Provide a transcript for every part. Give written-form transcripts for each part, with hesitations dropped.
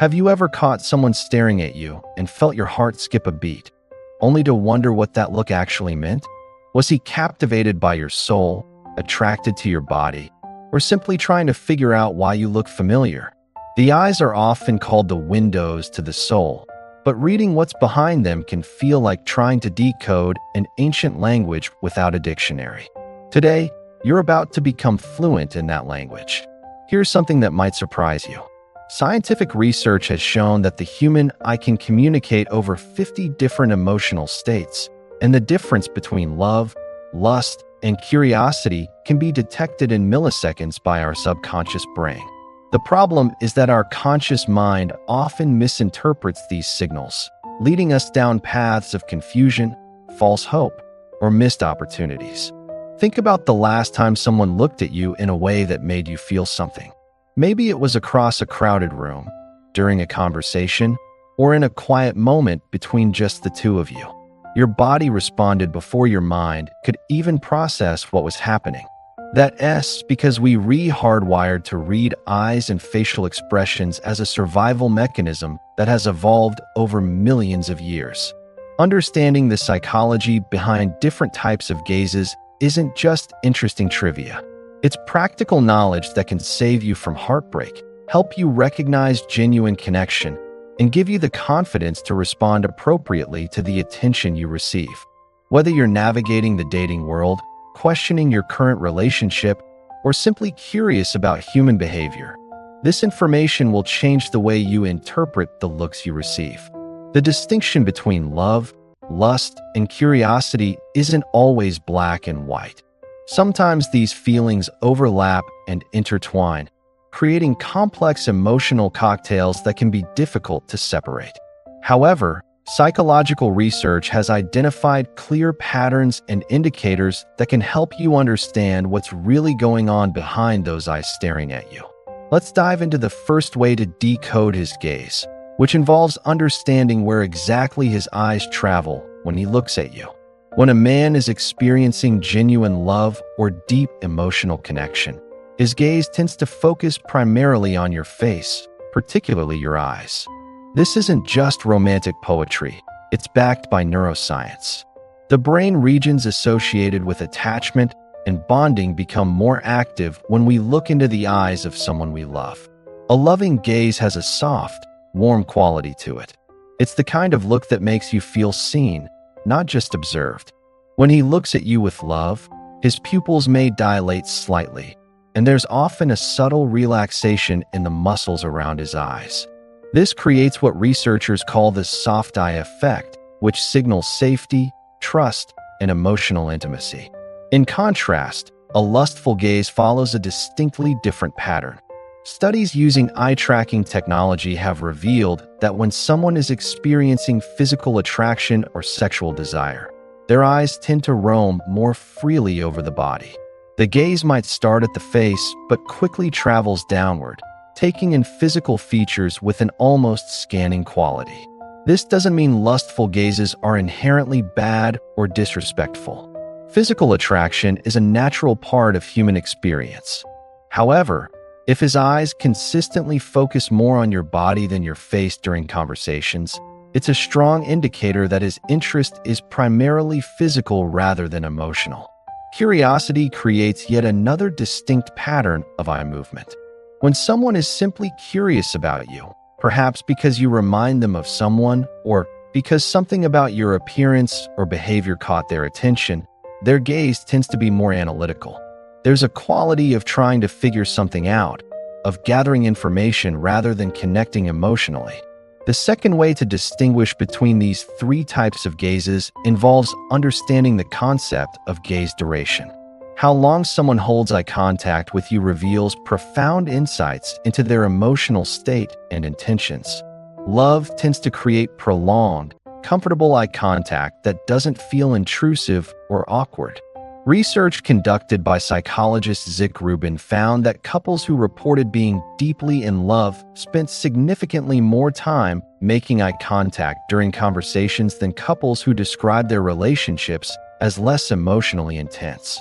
Have you ever caught someone staring at you and felt your heart skip a beat, only to wonder what that look actually meant? Was he captivated by your soul, attracted to your body, or simply trying to figure out why you look familiar? The eyes are often called the windows to the soul, but reading what's behind them can feel like trying to decode an ancient language without a dictionary. Today, you're about to become fluent in that language. Here's something that might surprise you. Scientific research has shown that the human eye can communicate over 50 different emotional states, and the difference between love, lust, and curiosity can be detected in milliseconds by our subconscious brain. The problem is that our conscious mind often misinterprets these signals, leading us down paths of confusion, false hope, or missed opportunities. Think about the last time someone looked at you in a way that made you feel something. Maybe it was across a crowded room, during a conversation, or in a quiet moment between just the two of you. Your body responded before your mind could even process what was happening. That's because we re-hardwired to read eyes and facial expressions as a survival mechanism that has evolved over millions of years. Understanding the psychology behind different types of gazes isn't just interesting trivia. It's practical knowledge that can save you from heartbreak, help you recognize genuine connection, and give you the confidence to respond appropriately to the attention you receive. Whether you're navigating the dating world, questioning your current relationship, or simply curious about human behavior, this information will change the way you interpret the looks you receive. The distinction between love, lust, and curiosity isn't always black and white. Sometimes these feelings overlap and intertwine, creating complex emotional cocktails that can be difficult to separate. However, psychological research has identified clear patterns and indicators that can help you understand what's really going on behind those eyes staring at you. Let's dive into the first way to decode his gaze, which involves understanding where exactly his eyes travel when he looks at you. When a man is experiencing genuine love or deep emotional connection, his gaze tends to focus primarily on your face, particularly your eyes. This isn't just romantic poetry, it's backed by neuroscience. The brain regions associated with attachment and bonding become more active when we look into the eyes of someone we love. A loving gaze has a soft, warm quality to it. It's the kind of look that makes you feel seen, not just observed. When he looks at you with love, his pupils may dilate slightly, and there's often a subtle relaxation in the muscles around his eyes. This creates what researchers call the soft eye effect, which signals safety, trust, and emotional intimacy. In contrast, a lustful gaze follows a distinctly different pattern. Studies using eye tracking technology have revealed that when someone is experiencing physical attraction or sexual desire, their eyes tend to roam more freely over the body. The gaze might start at the face, but quickly travels downward, taking in physical features with an almost scanning quality. This doesn't mean lustful gazes are inherently bad or disrespectful. Physical attraction is a natural part of human experience. However, if his eyes consistently focus more on your body than your face during conversations, it's a strong indicator that his interest is primarily physical rather than emotional. Curiosity creates yet another distinct pattern of eye movement. When someone is simply curious about you, perhaps because you remind them of someone or because something about your appearance or behavior caught their attention, their gaze tends to be more analytical. There's a quality of trying to figure something out, of gathering information rather than connecting emotionally. The second way to distinguish between these three types of gazes involves understanding the concept of gaze duration. How long someone holds eye contact with you reveals profound insights into their emotional state and intentions. Love tends to create prolonged, comfortable eye contact that doesn't feel intrusive or awkward. Research conducted by psychologist Zick Rubin found that couples who reported being deeply in love spent significantly more time making eye contact during conversations than couples who described their relationships as less emotionally intense.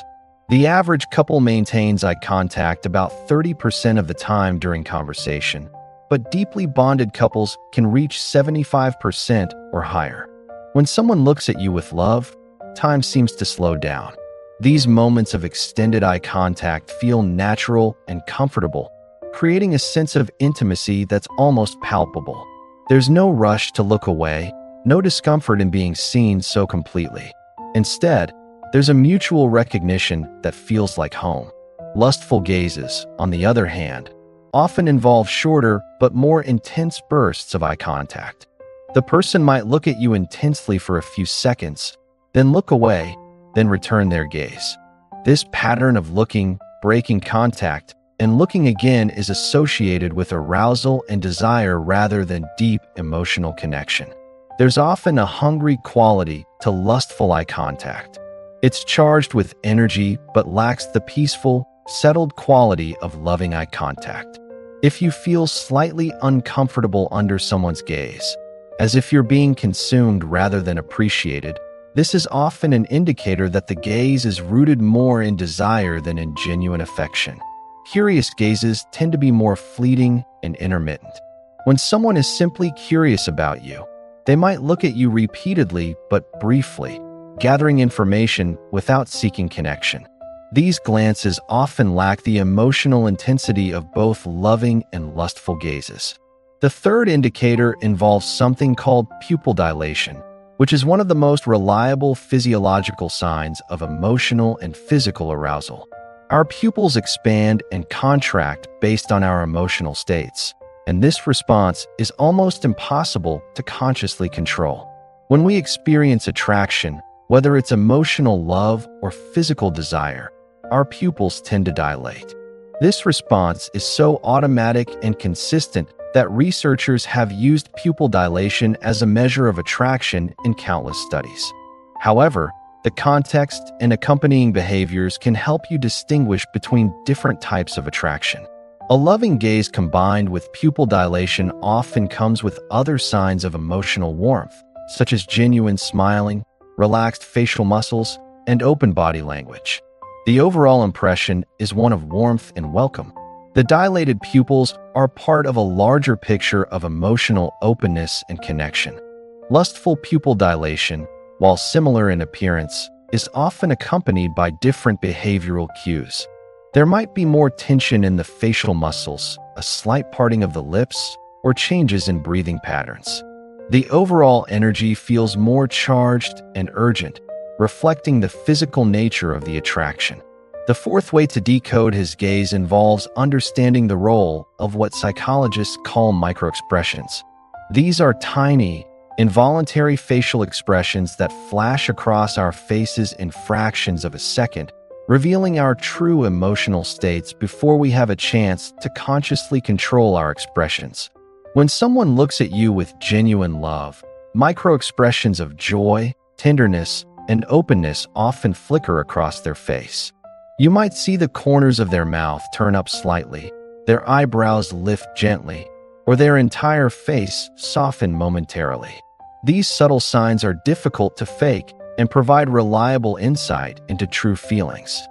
The average couple maintains eye contact about 30% of the time during conversation, but deeply bonded couples can reach 75% or higher. When someone looks at you with love, time seems to slow down. These moments of extended eye contact feel natural and comfortable, creating a sense of intimacy that's almost palpable. There's no rush to look away, no discomfort in being seen so completely. Instead, there's a mutual recognition that feels like home. Lustful gazes, on the other hand, often involve shorter but more intense bursts of eye contact. The person might look at you intensely for a few seconds, then look away, then return their gaze. This pattern of looking, breaking contact, and looking again is associated with arousal and desire rather than deep emotional connection. There's often a hungry quality to lustful eye contact. It's charged with energy but lacks the peaceful, settled quality of loving eye contact. If you feel slightly uncomfortable under someone's gaze, as if you're being consumed rather than appreciated, this is often an indicator that the gaze is rooted more in desire than in genuine affection. Curious gazes tend to be more fleeting and intermittent. When someone is simply curious about you, they might look at you repeatedly but briefly, gathering information without seeking connection. These glances often lack the emotional intensity of both loving and lustful gazes. The third indicator involves something called pupil dilation, which is one of the most reliable physiological signs of emotional and physical arousal. Our pupils expand and contract based on our emotional states, and this response is almost impossible to consciously control. When we experience attraction, whether it's emotional love or physical desire, our pupils tend to dilate. This response is so automatic and consistent that researchers have used pupil dilation as a measure of attraction in countless studies. However, the context and accompanying behaviors can help you distinguish between different types of attraction. A loving gaze combined with pupil dilation often comes with other signs of emotional warmth, such as genuine smiling, relaxed facial muscles, and open body language. The overall impression is one of warmth and welcome. The dilated pupils are part of a larger picture of emotional openness and connection. Lustful pupil dilation, while similar in appearance, is often accompanied by different behavioral cues. There might be more tension in the facial muscles, a slight parting of the lips, or changes in breathing patterns. The overall energy feels more charged and urgent, reflecting the physical nature of the attraction. The fourth way to decode his gaze involves understanding the role of what psychologists call microexpressions. These are tiny, involuntary facial expressions that flash across our faces in fractions of a second, revealing our true emotional states before we have a chance to consciously control our expressions. When someone looks at you with genuine love, microexpressions of joy, tenderness, and openness often flicker across their face. You might see the corners of their mouth turn up slightly, their eyebrows lift gently, or their entire face soften momentarily. These subtle signs are difficult to fake and provide reliable insight into true feelings.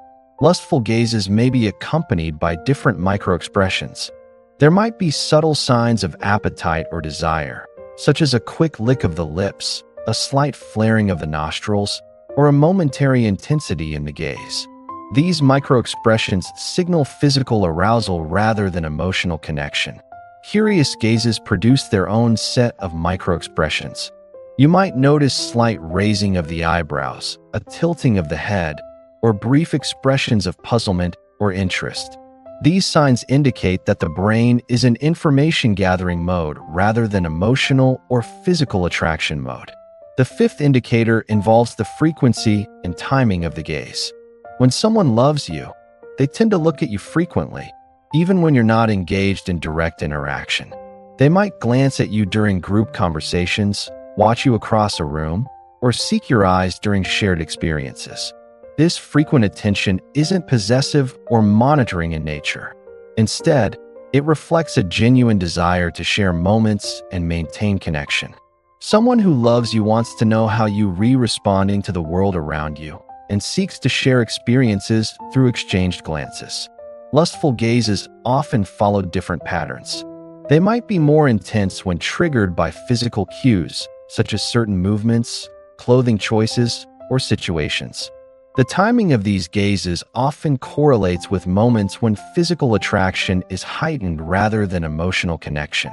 Lustful gazes may be accompanied by different microexpressions. There might be subtle signs of appetite or desire, such as a quick lick of the lips, a slight flaring of the nostrils, or a momentary intensity in the gaze. These microexpressions signal physical arousal rather than emotional connection. Curious gazes produce their own set of microexpressions. You might notice slight raising of the eyebrows, a tilting of the head, or brief expressions of puzzlement or interest. These signs indicate that the brain is in information-gathering mode rather than emotional or physical attraction mode. The fifth indicator involves the frequency and timing of the gaze. When someone loves you, they tend to look at you frequently, even when you're not engaged in direct interaction. They might glance at you during group conversations, watch you across a room, or seek your eyes during shared experiences. This frequent attention isn't possessive or monitoring in nature. Instead, it reflects a genuine desire to share moments and maintain connection. Someone who loves you wants to know how you responding to the world around you and seeks to share experiences through exchanged glances. Lustful gazes often follow different patterns. They might be more intense when triggered by physical cues, such as certain movements, clothing choices, or situations. The timing of these gazes often correlates with moments when physical attraction is heightened rather than emotional connection.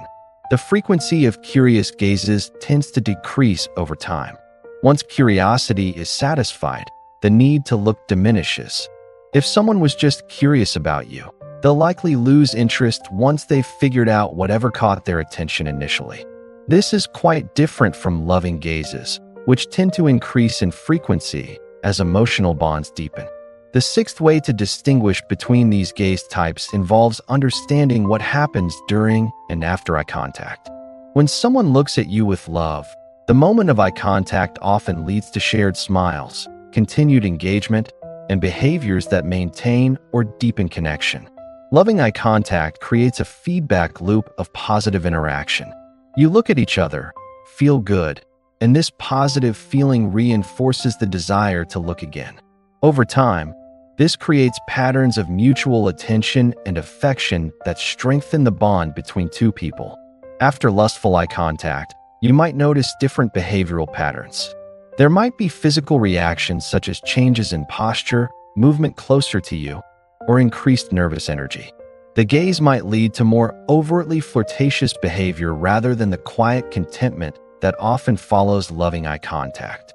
The frequency of curious gazes tends to decrease over time. Once curiosity is satisfied, the need to look diminishes. If someone was just curious about you, they'll likely lose interest once they've figured out whatever caught their attention initially. This is quite different from loving gazes, which tend to increase in frequency as emotional bonds deepen. The sixth way to distinguish between these gaze types involves understanding what happens during and after eye contact. When someone looks at you with love, the moment of eye contact often leads to shared smiles, continued engagement, and behaviors that maintain or deepen connection. Loving eye contact creates a feedback loop of positive interaction. You look at each other, feel good, and this positive feeling reinforces the desire to look again. Over time, this creates patterns of mutual attention and affection that strengthen the bond between two people. After lustful eye contact, you might notice different behavioral patterns. There might be physical reactions such as changes in posture, movement closer to you, or increased nervous energy. The gaze might lead to more overtly flirtatious behavior rather than the quiet contentment that often follows loving eye contact.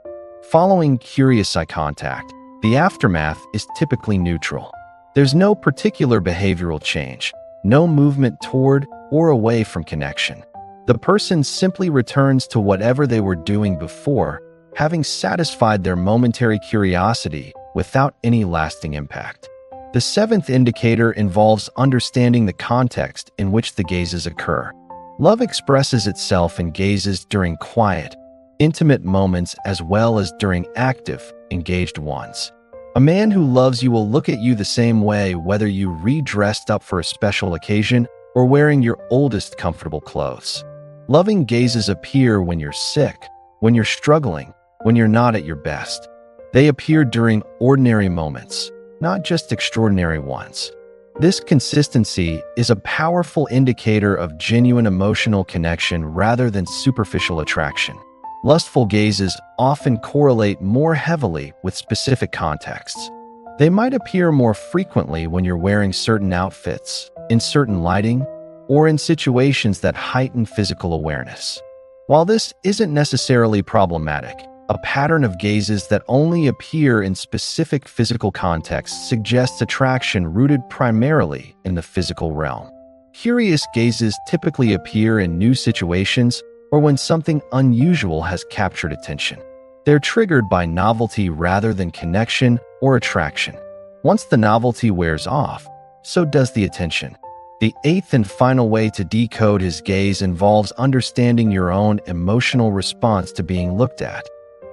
Following curious eye contact, the aftermath is typically neutral. There's no particular behavioral change, no movement toward or away from connection. The person simply returns to whatever they were doing before, having satisfied their momentary curiosity without any lasting impact. The seventh indicator involves understanding the context in which the gazes occur. Love expresses itself in gazes during quiet, intimate moments as well as during active, engaged ones. A man who loves you will look at you the same way whether you re-dressed up for a special occasion or wearing your oldest comfortable clothes. Loving gazes appear when you're sick, when you're struggling, when you're not at your best. They appear during ordinary moments, not just extraordinary ones. This consistency is a powerful indicator of genuine emotional connection rather than superficial attraction. Lustful gazes often correlate more heavily with specific contexts. They might appear more frequently when you're wearing certain outfits, in certain lighting, or in situations that heighten physical awareness. While this isn't necessarily problematic, a pattern of gazes that only appear in specific physical contexts suggests attraction rooted primarily in the physical realm. Curious gazes typically appear in new situations or when something unusual has captured attention. They're triggered by novelty rather than connection or attraction. Once the novelty wears off, so does the attention. The eighth and final way to decode his gaze involves understanding your own emotional response to being looked at.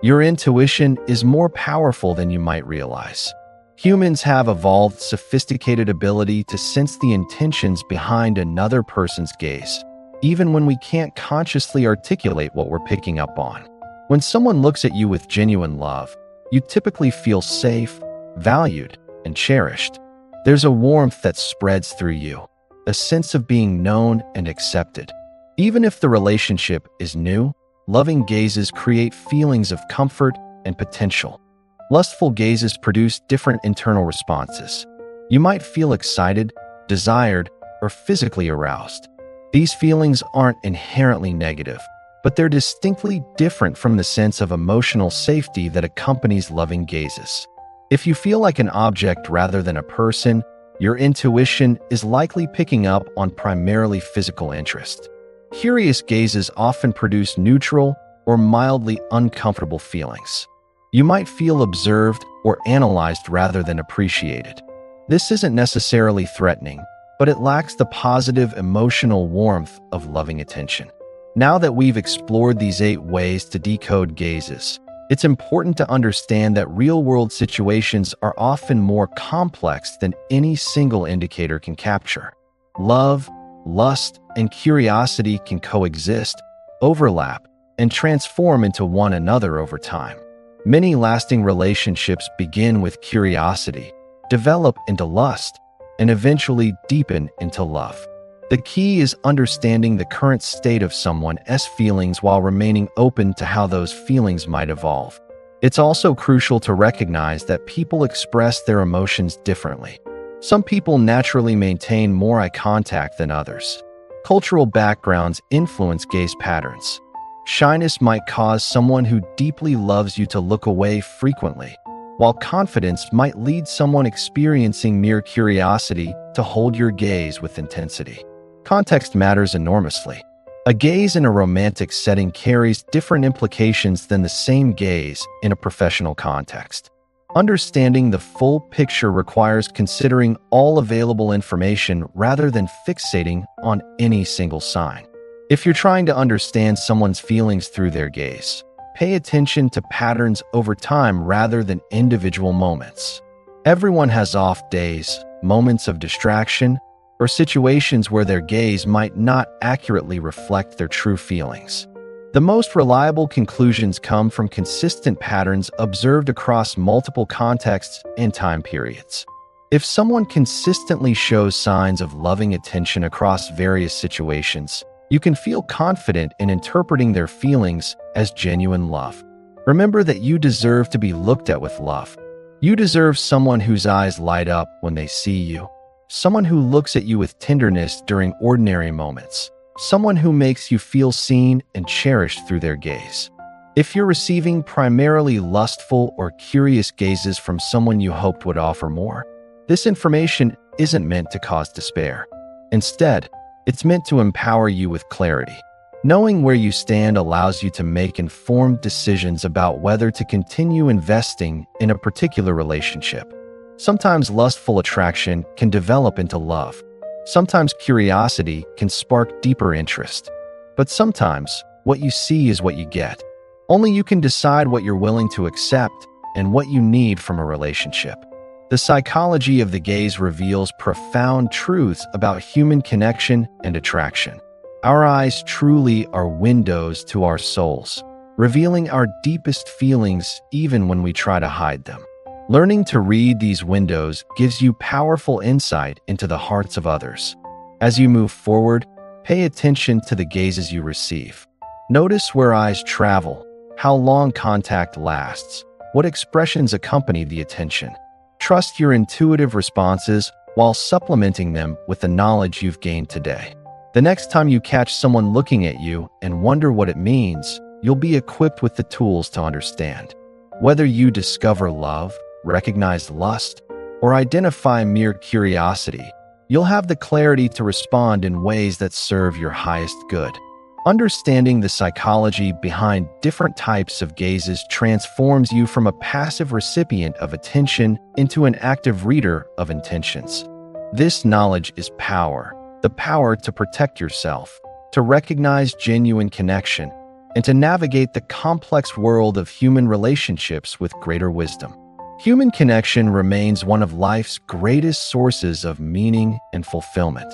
Your intuition is more powerful than you might realize. Humans have evolved sophisticated ability to sense the intentions behind another person's gaze, even when we can't consciously articulate what we're picking up on. When someone looks at you with genuine love, you typically feel safe, valued, and cherished. There's a warmth that spreads through you, a sense of being known and accepted. Even if the relationship is new, loving gazes create feelings of comfort and potential. Lustful gazes produce different internal responses. You might feel excited, desired, or physically aroused. These feelings aren't inherently negative, but they're distinctly different from the sense of emotional safety that accompanies loving gazes. If you feel like an object rather than a person, your intuition is likely picking up on primarily physical interest. Curious gazes often produce neutral or mildly uncomfortable feelings. You might feel observed or analyzed rather than appreciated. This isn't necessarily threatening, but it lacks the positive emotional warmth of loving attention. Now that we've explored these 8 ways to decode gazes, it's important to understand that real-world situations are often more complex than any single indicator can capture. Love, lust, and curiosity can coexist, overlap, and transform into one another over time. Many lasting relationships begin with curiosity, develop into lust, and eventually deepen into love. The key is understanding the current state of someone's feelings while remaining open to how those feelings might evolve. It's also crucial to recognize that people express their emotions differently. Some people naturally maintain more eye contact than others. Cultural backgrounds influence gaze patterns. Shyness might cause someone who deeply loves you to look away frequently, while confidence might lead someone experiencing mere curiosity to hold your gaze with intensity. Context matters enormously. A gaze in a romantic setting carries different implications than the same gaze in a professional context. Understanding the full picture requires considering all available information rather than fixating on any single sign. If you're trying to understand someone's feelings through their gaze, pay attention to patterns over time rather than individual moments. Everyone has off days, moments of distraction, or situations where their gaze might not accurately reflect their true feelings. The most reliable conclusions come from consistent patterns observed across multiple contexts and time periods. If someone consistently shows signs of loving attention across various situations, you can feel confident in interpreting their feelings as genuine love. Remember that you deserve to be looked at with love. You deserve someone whose eyes light up when they see you, someone who looks at you with tenderness during ordinary moments, someone who makes you feel seen and cherished through their gaze. If you're receiving primarily lustful or curious gazes from someone you hoped would offer more, this information isn't meant to cause despair. Instead, it's meant to empower you with clarity. Knowing where you stand allows you to make informed decisions about whether to continue investing in a particular relationship. Sometimes lustful attraction can develop into love. Sometimes curiosity can spark deeper interest. But sometimes, what you see is what you get. Only you can decide what you're willing to accept and what you need from a relationship. The psychology of the gaze reveals profound truths about human connection and attraction. Our eyes truly are windows to our souls, revealing our deepest feelings even when we try to hide them. Learning to read these windows gives you powerful insight into the hearts of others. As you move forward, pay attention to the gazes you receive. Notice where eyes travel, how long contact lasts, what expressions accompany the attention. Trust your intuitive responses while supplementing them with the knowledge you've gained today. The next time you catch someone looking at you and wonder what it means, you'll be equipped with the tools to understand. Whether you discover love, recognize lust, or identify mere curiosity, you'll have the clarity to respond in ways that serve your highest good. Understanding the psychology behind different types of gazes transforms you from a passive recipient of attention into an active reader of intentions. This knowledge is power, the power to protect yourself, to recognize genuine connection, and to navigate the complex world of human relationships with greater wisdom. Human connection remains one of life's greatest sources of meaning and fulfillment.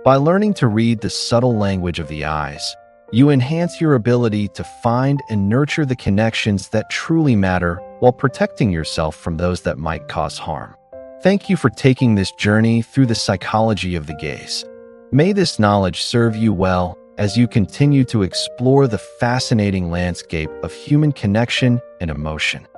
By learning to read the subtle language of the eyes, you enhance your ability to find and nurture the connections that truly matter while protecting yourself from those that might cause harm. Thank you for taking this journey through the psychology of the gaze. May this knowledge serve you well as you continue to explore the fascinating landscape of human connection and emotion.